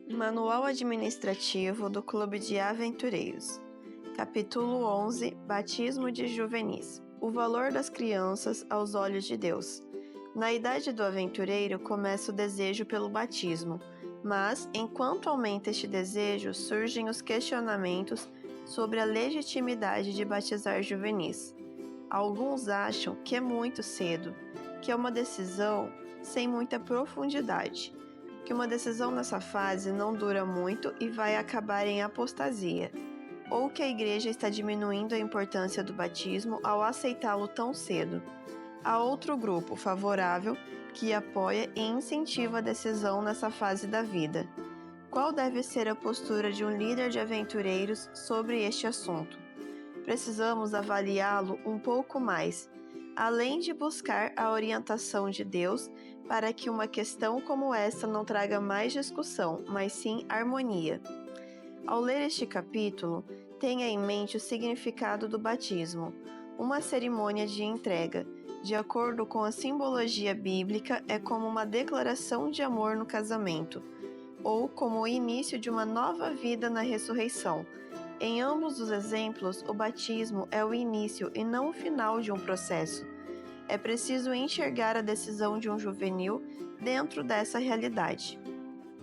Manual Administrativo do Clube de Aventureiros. Capítulo 11. Batismo de juvenis. O valor das crianças aos olhos de Deus. Na idade do aventureiro começa o desejo pelo batismo, mas, enquanto aumenta este desejo, surgem os questionamentos sobre a legitimidade de batizar juvenis. Alguns acham que é muito cedo, que é uma decisão sem muita profundidade, que uma decisão nessa fase não dura muito e vai acabar em apostasia, ou que a igreja está diminuindo a importância do batismo ao aceitá-lo tão cedo. Há outro grupo favorável que apoia e incentiva a decisão nessa fase da vida. Qual deve ser a postura de um líder de aventureiros sobre este assunto? Precisamos avaliá-lo um pouco mais, além de buscar a orientação de Deus para que uma questão como esta não traga mais discussão, mas sim harmonia. Ao ler este capítulo, tenha em mente o significado do batismo, uma cerimônia de entrega. De acordo com a simbologia bíblica, é como uma declaração de amor no casamento, ou como o início de uma nova vida na ressurreição. Em ambos os exemplos, o batismo é o início e não o final de um processo. É preciso enxergar a decisão de um juvenil dentro dessa realidade.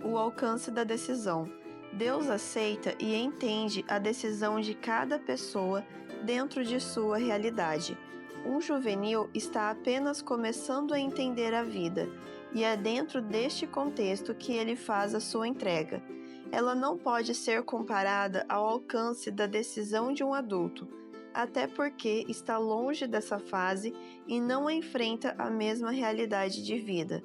O alcance da decisão. Deus aceita e entende a decisão de cada pessoa dentro de sua realidade. Um juvenil está apenas começando a entender a vida, e é dentro deste contexto que ele faz a sua entrega. Ela não pode ser comparada ao alcance da decisão de um adulto, até porque está longe dessa fase e não enfrenta a mesma realidade de vida.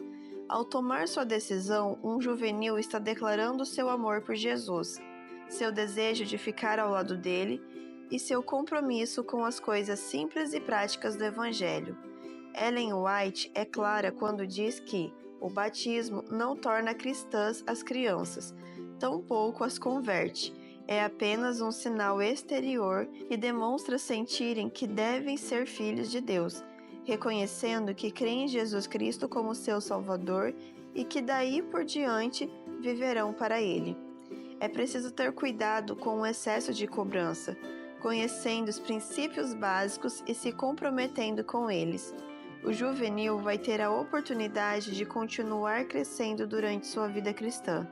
Ao tomar sua decisão, um juvenil está declarando seu amor por Jesus, seu desejo de ficar ao lado dele e seu compromisso com as coisas simples e práticas do Evangelho. Ellen White é clara quando diz que o batismo não torna cristãs as crianças, tampouco as converte. É apenas um sinal exterior que demonstra sentirem que devem ser filhos de Deus, reconhecendo que creem em Jesus Cristo como seu Salvador e que daí por diante viverão para Ele. É preciso ter cuidado com o excesso de cobrança, conhecendo os princípios básicos e se comprometendo com eles. O juvenil vai ter a oportunidade de continuar crescendo durante sua vida cristã.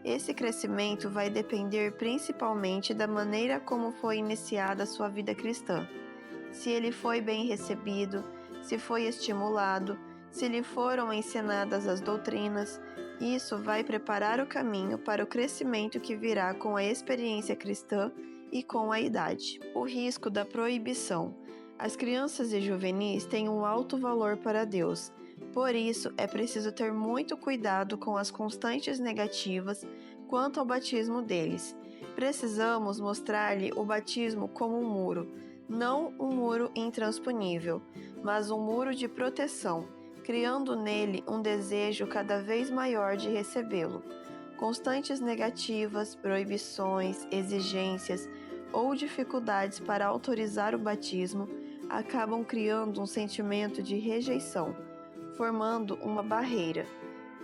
Esse crescimento vai depender principalmente da maneira como foi iniciada a sua vida cristã. Se ele foi bem recebido, se foi estimulado, se lhe foram ensinadas as doutrinas, isso vai preparar o caminho para o crescimento que virá com a experiência cristã e com a idade. O risco da proibição. As crianças e juvenis têm um alto valor para Deus. Por isso, é preciso ter muito cuidado com as constantes negativas quanto ao batismo deles. Precisamos mostrar-lhe o batismo como um muro, não um muro intransponível, mas um muro de proteção, criando nele um desejo cada vez maior de recebê-lo. Constantes negativas, proibições, exigências ou dificuldades para autorizar o batismo acabam criando um sentimento de rejeição, formando uma barreira.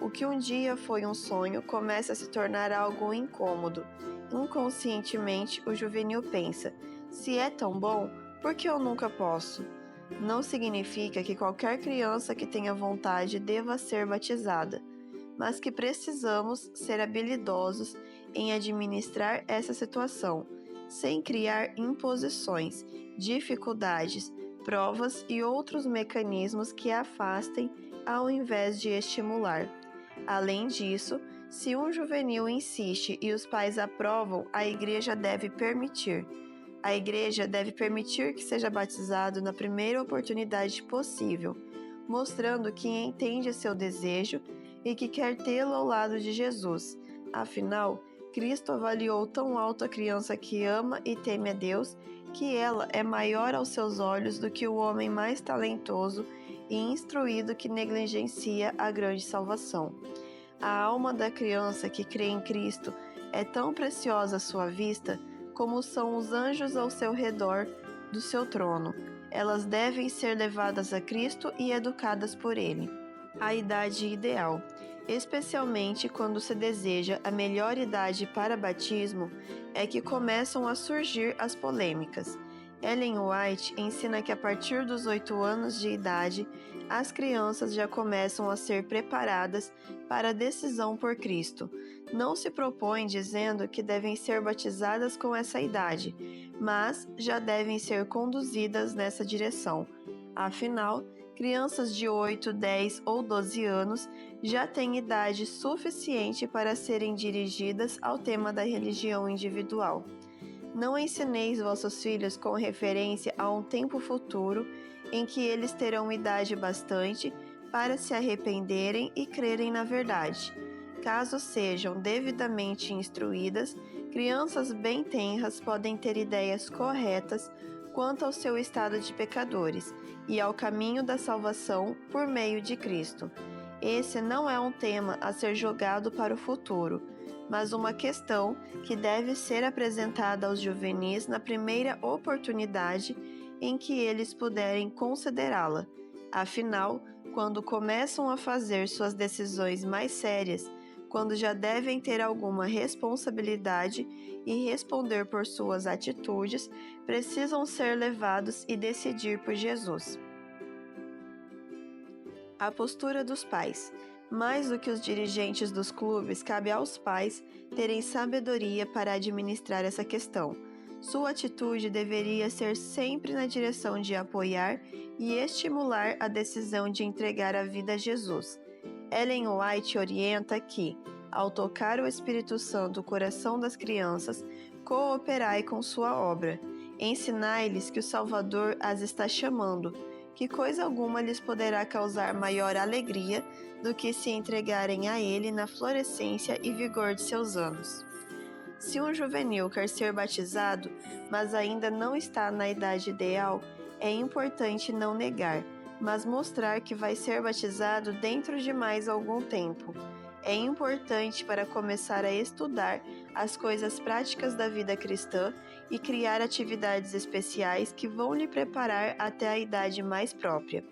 O que um dia foi um sonho começa a se tornar algo incômodo. Inconscientemente, o juvenil pensa: se é tão bom, por que eu nunca posso? Não significa que qualquer criança que tenha vontade deva ser batizada, mas que precisamos ser habilidosos em administrar essa situação, sem criar imposições, dificuldades, provas e outros mecanismos que afastem ao invés de estimular. Além disso, se um juvenil insiste e os pais aprovam, a igreja deve permitir. A igreja deve permitir que seja batizado na primeira oportunidade possível, mostrando que entende seu desejo e que quer tê-lo ao lado de Jesus. Afinal, Cristo avaliou tão alto a criança que ama e teme a Deus, que ela é maior aos seus olhos do que o homem mais talentoso e instruído que negligencia a grande salvação. A alma da criança que crê em Cristo é tão preciosa à sua vista como são os anjos ao seu redor do seu trono. Elas devem ser levadas a Cristo e educadas por Ele. A idade ideal. especialmente quando se deseja a melhor idade para batismo, é que começam a surgir as polêmicas. Ellen White ensina que a partir dos 8 anos de idade, as crianças já começam a ser preparadas para a decisão por Cristo. Não se propõe dizendo que devem ser batizadas com essa idade, mas já devem ser conduzidas nessa direção. Afinal, crianças de 8, 10 ou 12 anos já têm idade suficiente para serem dirigidas ao tema da religião individual. Não ensineis vossos filhos com referência a um tempo futuro em que eles terão idade bastante para se arrependerem e crerem na verdade. Caso sejam devidamente instruídas, crianças bem tenras podem ter ideias corretas quanto ao seu estado de pecadores e ao caminho da salvação por meio de Cristo. Esse não é um tema a ser jogado para o futuro, mas uma questão que deve ser apresentada aos juvenis na primeira oportunidade em que eles puderem considerá-la. Afinal, quando começam a fazer suas decisões mais sérias, quando já devem ter alguma responsabilidade e responder por suas atitudes, precisam ser levados e decidir por Jesus. A postura dos pais. Mais do que os dirigentes dos clubes, cabe aos pais terem sabedoria para administrar essa questão. Sua atitude deveria ser sempre na direção de apoiar e estimular a decisão de entregar a vida a Jesus. Ellen White orienta que, ao tocar o Espírito Santo o coração das crianças, cooperai com sua obra. Ensinai-lhes que o Salvador as está chamando, que coisa alguma lhes poderá causar maior alegria do que se entregarem a Ele na florescência e vigor de seus anos. Se um juvenil quer ser batizado, mas ainda não está na idade ideal, é importante não negar, mas mostrar que vai ser batizado dentro de mais algum tempo. É importante para começar a estudar as coisas práticas da vida cristã e criar atividades especiais que vão lhe preparar até a idade mais própria.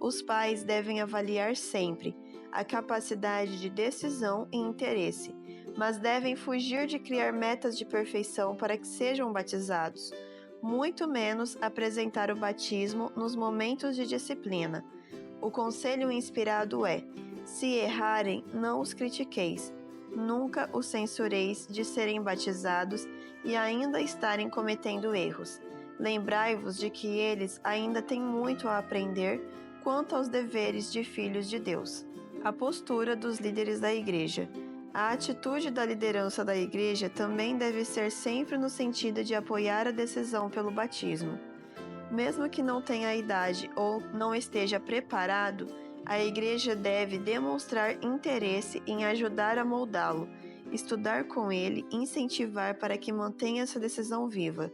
Os pais devem avaliar sempre a capacidade de decisão e interesse, mas devem fugir de criar metas de perfeição para que sejam batizados, muito menos apresentar o batismo nos momentos de disciplina. O conselho inspirado é: se errarem, não os critiqueis. Nunca os censureis de serem batizados e ainda estarem cometendo erros. Lembrai-vos de que eles ainda têm muito a aprender quanto aos deveres de filhos de Deus. A postura dos líderes da igreja. A atitude da liderança da igreja também deve ser sempre no sentido de apoiar a decisão pelo batismo. Mesmo que não tenha a idade ou não esteja preparado, a igreja deve demonstrar interesse em ajudar a moldá-lo, estudar com ele e incentivar para que mantenha essa decisão viva.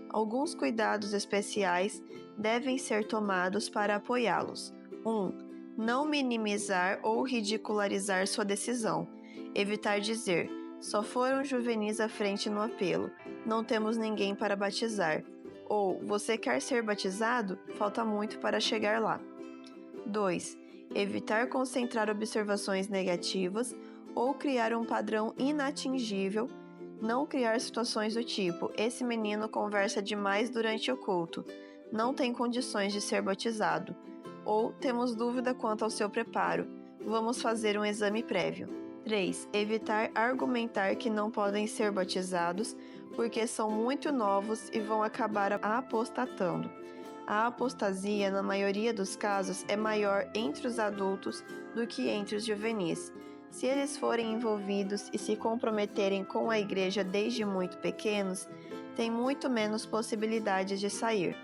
Alguns cuidados especiais devem ser tomados para apoiá-los. 1. Não minimizar ou ridicularizar sua decisão. Evitar dizer: só foram juvenis à frente no apelo, não temos ninguém para batizar. Ou, você quer ser batizado? Falta muito para chegar lá. 2. Evitar concentrar observações negativas ou criar um padrão inatingível. Não criar situações do tipo: esse menino conversa demais durante o culto, não tem condições de ser batizado. Ou, temos dúvida quanto ao seu preparo, vamos fazer um exame prévio. 3. Evitar argumentar que não podem ser batizados porque são muito novos e vão acabar apostatando. A apostasia, na maioria dos casos, é maior entre os adultos do que entre os juvenis. Se eles forem envolvidos e se comprometerem com a igreja desde muito pequenos, têm muito menos possibilidades de sair.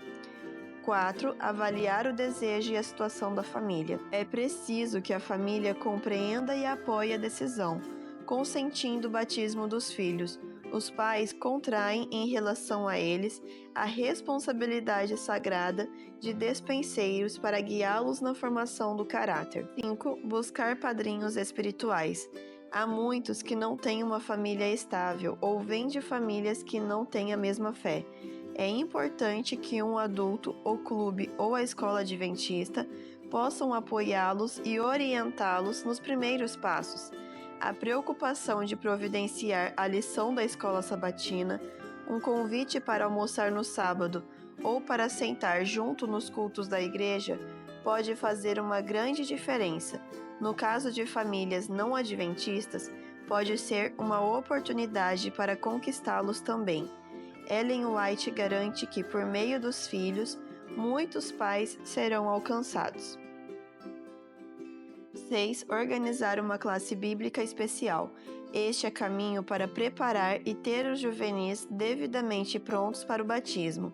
4. Avaliar o desejo e a situação da família. É preciso que a família compreenda e apoie a decisão, consentindo o batismo dos filhos. Os pais contraem em relação a eles a responsabilidade sagrada de despenseiros para guiá-los na formação do caráter. 5. Buscar padrinhos espirituais. Há muitos que não têm uma família estável ou vêm de famílias que não têm a mesma fé. É importante que um adulto, o clube ou a escola adventista possam apoiá-los e orientá-los nos primeiros passos. A preocupação de providenciar a lição da escola sabatina, um convite para almoçar no sábado ou para sentar junto nos cultos da igreja pode fazer uma grande diferença. No caso de famílias não adventistas, pode ser uma oportunidade para conquistá-los também. Ellen White garante que, por meio dos filhos, muitos pais serão alcançados. 6. Organizar uma classe bíblica especial. Este é caminho para preparar e ter os juvenis devidamente prontos para o batismo.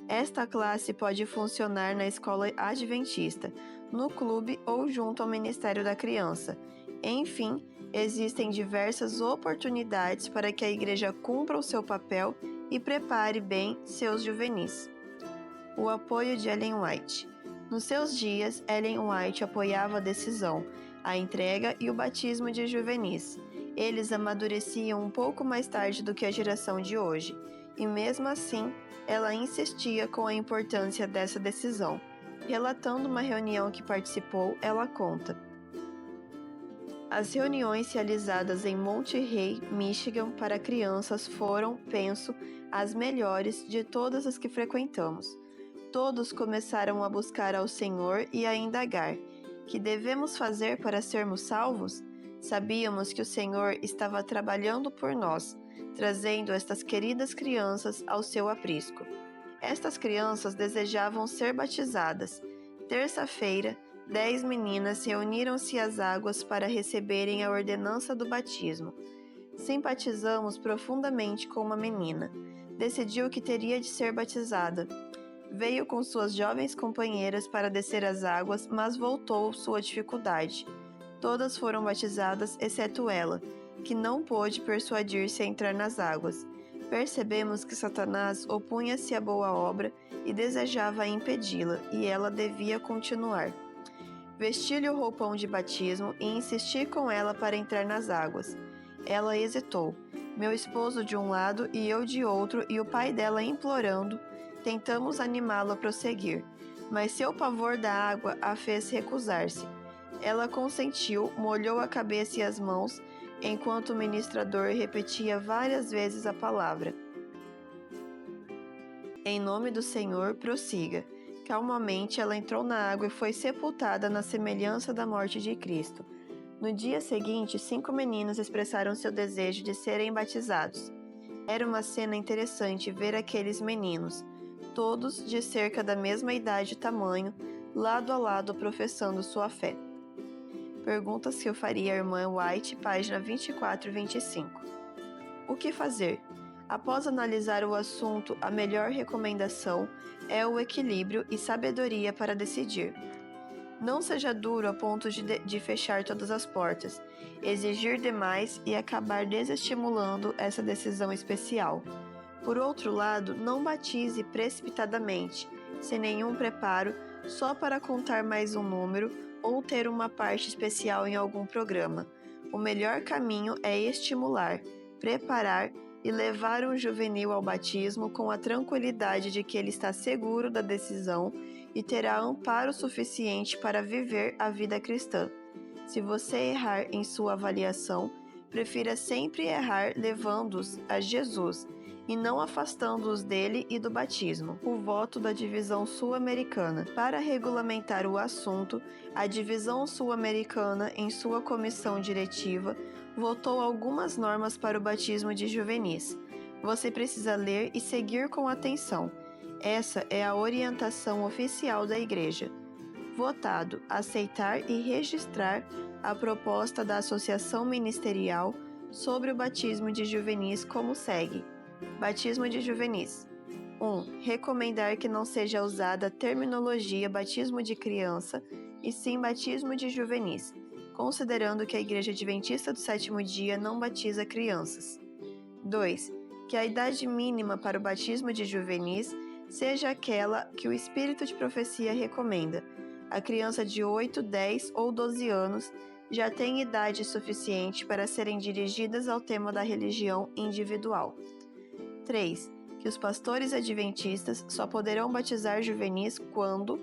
Esta classe pode funcionar na escola adventista, no clube ou junto ao Ministério da Criança. Enfim, existem diversas oportunidades para que a igreja cumpra o seu papel e prepare bem seus juvenis. O apoio de Ellen White. Nos seus dias, Ellen White apoiava a decisão, a entrega e o batismo de juvenis. Eles amadureciam um pouco mais tarde do que a geração de hoje, e mesmo assim, ela insistia com a importância dessa decisão. Relatando uma reunião que participou, ela conta: as reuniões realizadas em Monterey, Michigan, para crianças foram, penso, as melhores de todas as que frequentamos. Todos começaram a buscar ao Senhor e a indagar: que devemos fazer para sermos salvos? Sabíamos que o Senhor estava trabalhando por nós, trazendo estas queridas crianças ao seu aprisco. Estas crianças desejavam ser batizadas. Terça-feira, 10 meninas reuniram-se às águas para receberem a ordenança do batismo. Simpatizamos profundamente com uma menina. Decidiu que teria de ser batizada. Veio com suas jovens companheiras para descer as águas, mas voltou sua dificuldade. Todas foram batizadas, exceto ela, que não pôde persuadir-se a entrar nas águas. Percebemos que Satanás opunha-se à boa obra e desejava impedi-la, e ela devia continuar. Vesti-lhe o roupão de batismo e insisti com ela para entrar nas águas. Ela hesitou. Meu esposo de um lado e eu de outro, e o pai dela implorando, tentamos animá-la a prosseguir, mas seu pavor da água a fez recusar-se. Ela consentiu, molhou a cabeça e as mãos, enquanto o ministrador repetia várias vezes a palavra: em nome do Senhor, prossiga. Calmamente ela entrou na água e foi sepultada na semelhança da morte de Cristo. No dia seguinte, 5 meninos expressaram seu desejo de serem batizados. Era uma cena interessante ver aqueles meninos, todos de cerca da mesma idade e tamanho, lado a lado professando sua fé. Perguntas que eu faria à irmã White, página 24 e 25. O que fazer? Após analisar o assunto, a melhor recomendação é o equilíbrio e sabedoria para decidir. Não seja duro a ponto de fechar todas as portas, exigir demais e acabar desestimulando essa decisão especial. Por outro lado, não batize precipitadamente, sem nenhum preparo, só para contar mais um número ou ter uma parte especial em algum programa. O melhor caminho é estimular, preparar e levar um juvenil ao batismo com a tranquilidade de que ele está seguro da decisão e terá amparo suficiente para viver a vida cristã. Se você errar em sua avaliação, prefira sempre errar levando-os a Jesus e não afastando-os dele e do batismo. O voto da Divisão Sul-Americana. Para regulamentar o assunto, a Divisão Sul-Americana, em sua comissão diretiva, votou algumas normas para o batismo de juvenis. Você precisa ler e seguir com atenção. Essa é a orientação oficial da Igreja. Votado: aceitar e registrar a proposta da Associação Ministerial sobre o batismo de juvenis como segue. Batismo de juvenis. 1. Recomendar que não seja usada a terminologia batismo de criança e sim batismo de juvenis, considerando que a Igreja Adventista do Sétimo Dia não batiza crianças. 2. Que a idade mínima para o batismo de juvenis seja aquela que o Espírito de Profecia recomenda. A criança de 8, 10 ou 12 anos já tem idade suficiente para serem dirigidas ao tema da religião individual. 3. Que os pastores adventistas só poderão batizar juvenis quando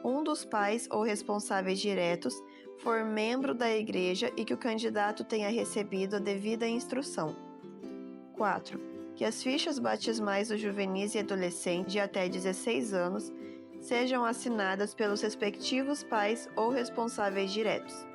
um dos pais ou responsáveis diretos for membro da igreja e que o candidato tenha recebido a devida instrução. 4. Que as fichas batismais dos juvenis e adolescentes de até 16 anos sejam assinadas pelos respectivos pais ou responsáveis diretos.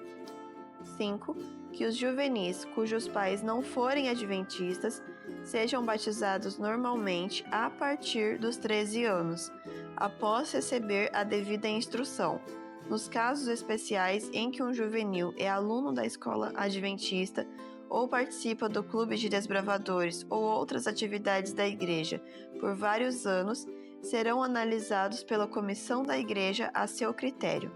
5. Que os juvenis cujos pais não forem adventistas sejam batizados normalmente a partir dos 13 anos, após receber a devida instrução. Nos casos especiais em que um juvenil é aluno da escola adventista ou participa do clube de desbravadores ou outras atividades da igreja por vários anos, serão analisados pela comissão da igreja a seu critério.